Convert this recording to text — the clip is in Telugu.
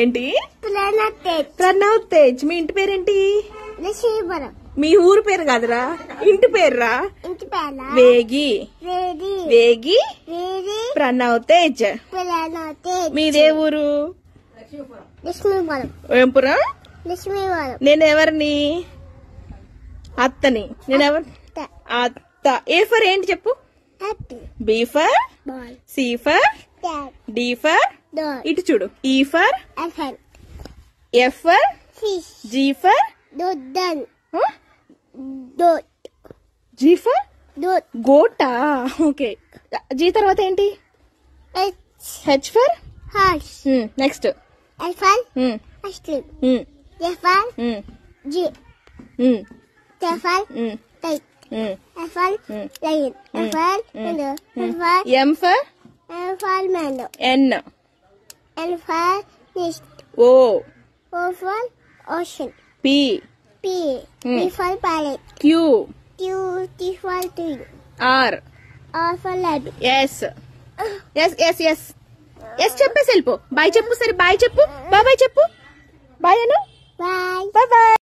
ఏంటి? ప్రణవ్ తేజ్. మీ ఇంటి పేరేంటి? మీ ఊరు పేరు కాదురా, ఇంటి పేర్రా. వేగి. వేగి ప్రణవ్ తేజ్. మీదే ఊరు? ఏంపురా? నేనెవరిని? అత్తని. నేనెవరు? అత్త. ఏ ఫర్ ఏంటి చెప్పు? B for C for D for ఇటు చూడు. E for F for G for G for గోటా. ఓకే. జీ తర్వాత ఏంటి? H for next M for N O P Q R S S S S S చెప్పేసి వెళ్ళిపో. బాయ్ చెప్పు. సరే బాయ్ చెప్పు. బాయ్ చెప్పు. బాయ్ అను. Bye bye.